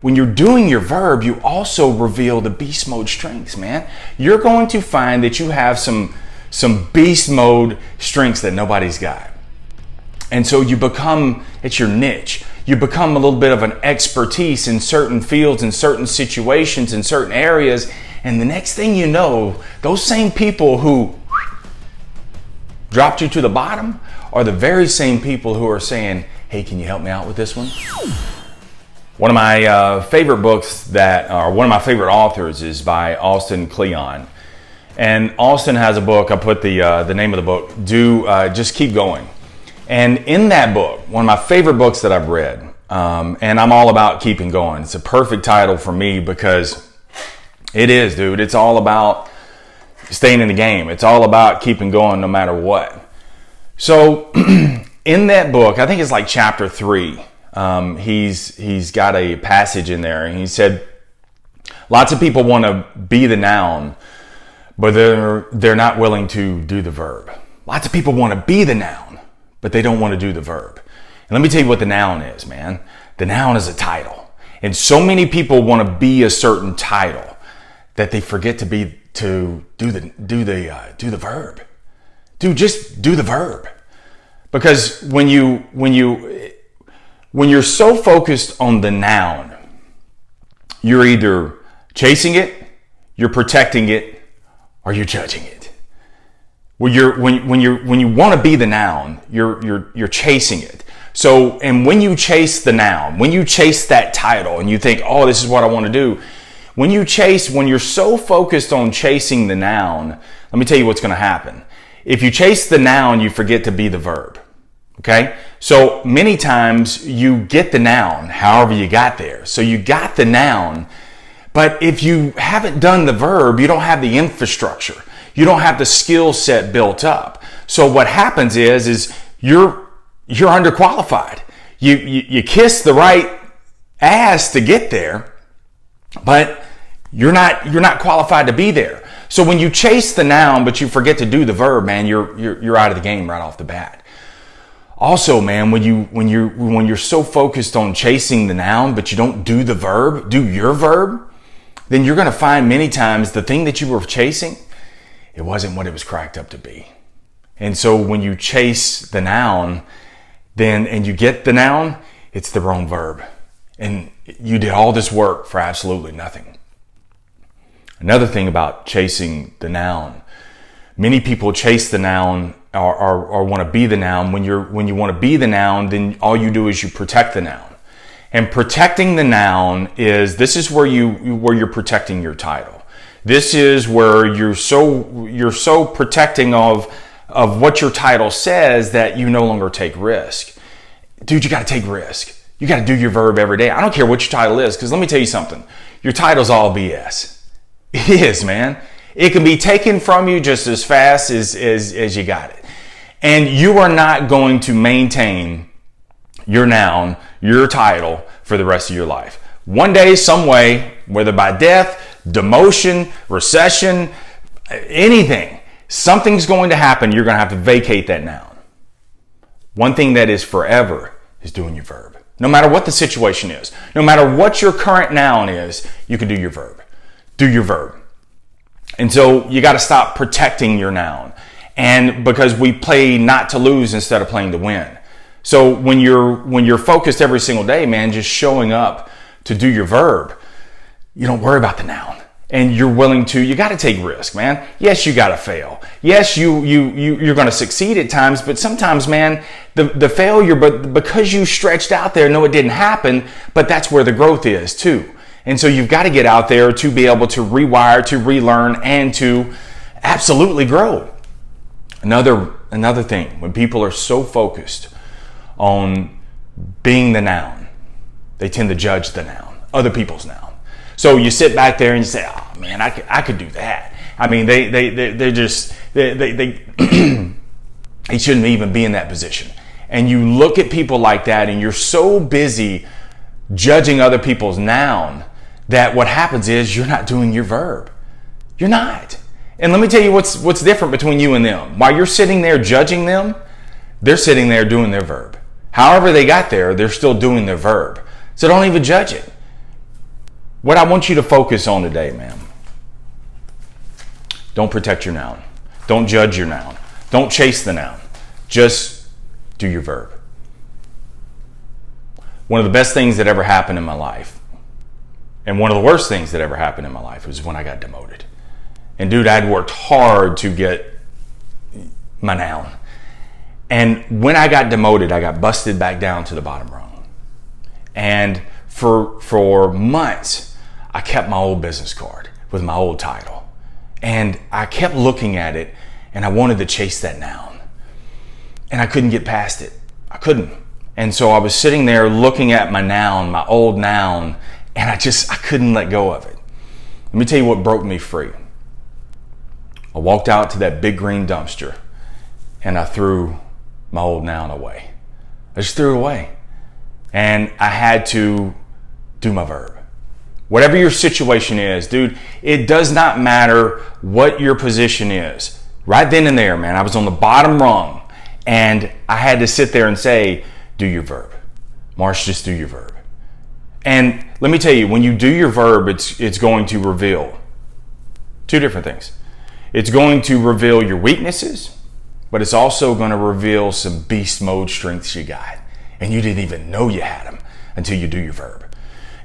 When you're doing your verb, you also reveal the beast mode strengths, man. You're going to find that you have some beast mode strengths that nobody's got. And so you become, it's your niche. You become a little bit of an expertise in certain fields, in certain situations, in certain areas. And the next thing you know, those same people who dropped you to the bottom are the very same people who are saying, hey, can you help me out with this one? One of my favorite books or one of my favorite authors is by Austin Kleon. And Austin has a book, I put the name of the book, Just Keep Going. And in that book, one of my favorite books that I've read, and I'm all about keeping going. It's a perfect title for me because it is, dude. It's all about staying in the game. It's all about keeping going no matter what. So in that book, I think it's like chapter 3, he's got a passage in there, and he said, lots of people want to be the noun, but they're not willing to do the verb. Lots of people want to be the noun, but they don't want to do the verb. And let me tell you what the noun is, man. The noun is a title. And so many people want to be a certain title that they forget to do the verb. Dude, just do the verb. Because when you're so focused on the noun, you're either chasing it, you're protecting it, or you're judging it. When you want to be the noun, you're chasing it. So, and when you chase the noun, when you chase that title and you think, oh, this is what I want to do. When you're so focused on chasing the noun, let me tell you what's going to happen. If you chase the noun, you forget to be the verb. Okay? So many times you get the noun, however you got there. So you got the noun, but if you haven't done the verb, you don't have the infrastructure. You don't have the skill set built up. So what happens is you're underqualified. You kiss the right ass to get there, but you're not qualified to be there. So when you chase the noun, but you forget to do the verb, man, you're out of the game right off the bat. Also, man, when you're so focused on chasing the noun, but you don't do the verb, do your verb, then you're going to find many times the thing that you were chasing, it wasn't what it was cracked up to be. And so when you chase the noun, and you get the noun, it's the wrong verb. And you did all this work for absolutely nothing. Another thing about chasing the noun, many people chase the noun or want to be the noun. When you want to be the noun, then all you do is you protect the noun. And protecting the noun this is where you're protecting your title. This is where you're so protecting of what your title says that you no longer take risk. Dude, you got to take risk. You got to do your verb every day. I don't care what your title is, because let me tell you something. Your title's all BS. It is, man. It can be taken from you just as fast as you got it. And you are not going to maintain your noun, your title, for the rest of your life. One day, some way, whether by death, demotion, recession, anything, something's going to happen. You're going to have to vacate that noun. One thing that is forever is doing your verb. No matter what the situation is, no matter what your current noun is, you can do your verb. Do your verb. And so you got to stop protecting your noun. And because we play not to lose instead of playing to win. So when you're focused every single day, man, just showing up to do your verb, you don't worry about the noun. And you're willing to, you got to take risk, man. Yes, you got to fail. Yes, you're going to succeed at times, but sometimes, man, the failure, but because you stretched out there, no, it didn't happen, but that's where the growth is too. And so you've got to get out there to be able to rewire, to relearn, and to absolutely grow. Another thing, when people are so focused on being the noun, they tend to judge the noun, other people's noun. So you sit back there and you say, "Oh man, I could do that." I mean, they shouldn't even be in that position. And you look at people like that, and you're so busy judging other people's noun that what happens is you're not doing your verb. You're not. And let me tell you what's different between you and them. While you're sitting there judging them, they're sitting there doing their verb. However they got there, they're still doing their verb. So don't even judge it. what I want you to focus on today, man. Don't protect your noun. Don't judge your noun. Don't chase the noun. Just do your verb. One of the best things that ever happened in my life, and one of the worst things that ever happened in my life, was when I got demoted. And dude, I'd worked hard to get my noun. And when I got demoted, I got busted back down to the bottom rung. And for months, I kept my old business card with my old title. And I kept looking at it, and I wanted to chase that noun. And I couldn't get past it. I couldn't. And so I was sitting there looking at my noun, my old noun, and I couldn't let go of it. Let me tell you what broke me free. I walked out to that big green dumpster, and I threw my old noun away. I just threw it away. And I had to do my verb. Whatever your situation is, dude, it does not matter what your position is. Right then and there, man, I was on the bottom rung, and I had to sit there and say, do your verb. Marsh, just do your verb. And let me tell you, when you do your verb, it's going to reveal two different things. It's going to reveal your weaknesses, but it's also going to reveal some beast mode strengths you got. And you didn't even know you had them until you do your verb.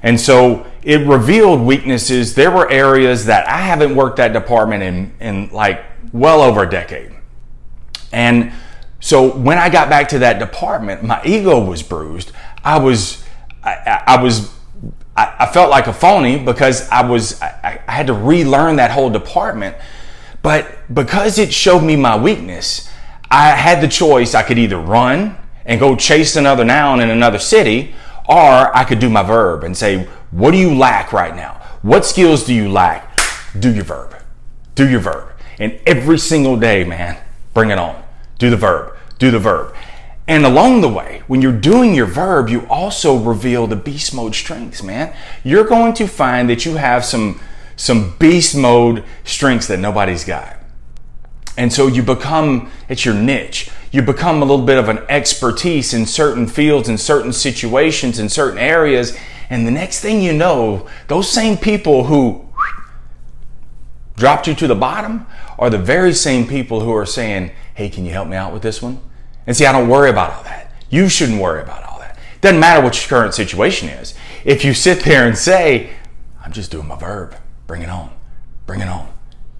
And so it revealed weaknesses. There were areas that I haven't worked that department in like well over a decade. And so when I got back to that department, my ego was bruised. I felt like a phony because I had to relearn that whole department. But because it showed me my weakness, I had the choice. I could either run and go chase another noun in another city, or I could do my verb and say, what do you lack right now? What skills do you lack? Do your verb. Do your verb. And every single day, man, bring it on. Do the verb. Do the verb. And along the way, when you're doing your verb, you also reveal the beast mode strengths, man. You're going to find that you have some beast mode strengths that nobody's got. And so you become, it's your niche. You become a little bit of an expertise in certain fields, in certain situations, in certain areas. And the next thing you know, those same people who dropped you to the bottom are the very same people who are saying, hey, can you help me out with this one? And see, I don't worry about all that. You shouldn't worry about all that. Doesn't matter what your current situation is. If you sit there and say, I'm just doing my verb, bring it on, bring it on.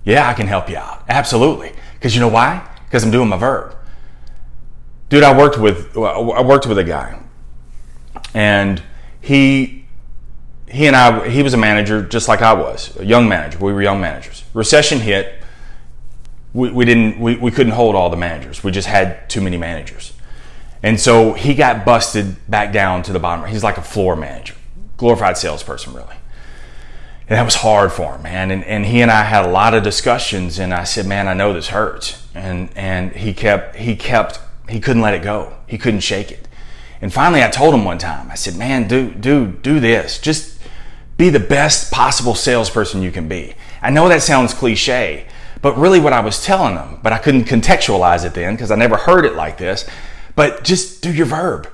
Yeah, I can help you out. Absolutely. Because you know why? Because I'm doing my verb. Dude, I worked with a guy, and he was a manager just like I was, a young manager. We were young managers. Recession hit. We couldn't hold all the managers. We just had too many managers. And so he got busted back down to the bottom. He's like a floor manager, glorified salesperson, really. And that was hard for him, man. And he and I had a lot of discussions, and I said, man, I know this hurts. And he couldn't let it go. He couldn't shake it. And finally I told him one time, I said, man, do this. Just be the best possible salesperson you can be. I know that sounds cliche, but really what I was telling him, but I couldn't contextualize it then because I never heard it like this, but just do your verb.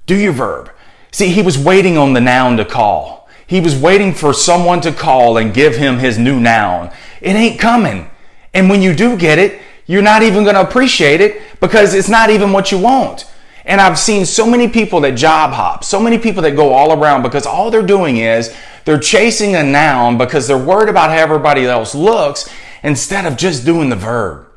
Do your verb. See, he was waiting on the noun to call. He was waiting for someone to call and give him his new noun. It ain't coming. And when you do get it, you're not even going to appreciate it because it's not even what you want. And I've seen so many people that job hop, so many people that go all around because all they're doing is they're chasing a noun because they're worried about how everybody else looks instead of just doing the verb.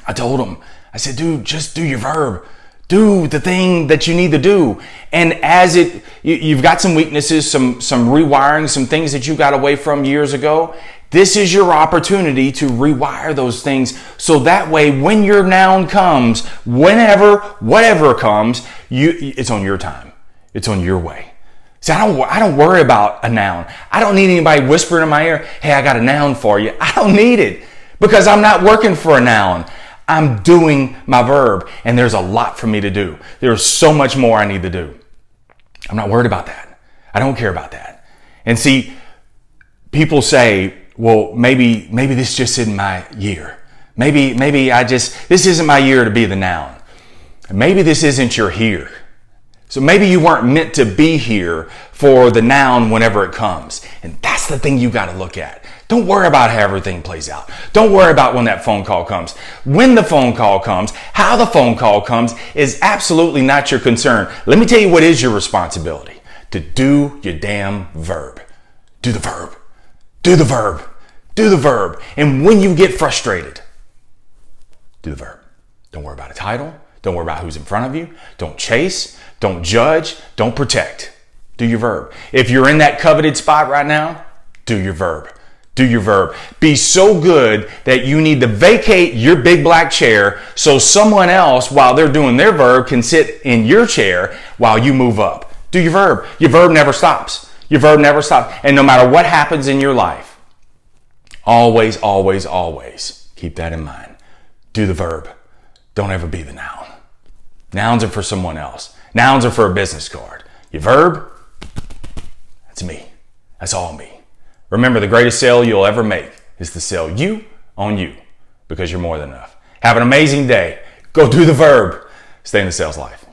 I told him, I said, dude, just do your verb. Do the thing that you need to do. And as you've got some weaknesses, some rewiring, some things that you got away from years ago. This is your opportunity to rewire those things. So that way, when your noun comes, whenever, whatever comes, it's on your time. It's on your way. See, I don't worry about a noun. I don't need anybody whispering in my ear, hey, I got a noun for you. I don't need it because I'm not working for a noun. I'm doing my verb, and there's a lot for me to do. There's so much more I need to do. I'm not worried about that. I don't care about that. And see, people say, well, maybe this just isn't my year. Maybe this isn't my year to be the noun. Maybe this isn't your here. So maybe you weren't meant to be here for the noun whenever it comes. And that's the thing you got to look at. Don't worry about how everything plays out. Don't worry about when that phone call comes. When the phone call comes, how the phone call comes is absolutely not your concern. Let me tell you what is your responsibility. To do your damn verb. Do the verb. Do the verb. Do the verb. And when you get frustrated, do the verb. Don't worry about a title. Don't worry about who's in front of you. Don't chase. Don't judge. Don't protect. Do your verb. If you're in that coveted spot right now, do your verb. Do your verb. Be so good that you need to vacate your big black chair so someone else, while they're doing their verb, can sit in your chair while you move up. Do your verb. Your verb never stops. Your verb never stops. And no matter what happens in your life, always, always, always keep that in mind. Do the verb. Don't ever be the noun. Nouns are for someone else. Nouns are for a business card. Your verb, that's me. That's all me. Remember, the greatest sale you'll ever make is to sell you on you, because you're more than enough. Have an amazing day. Go do the verb. Stay in the sales life.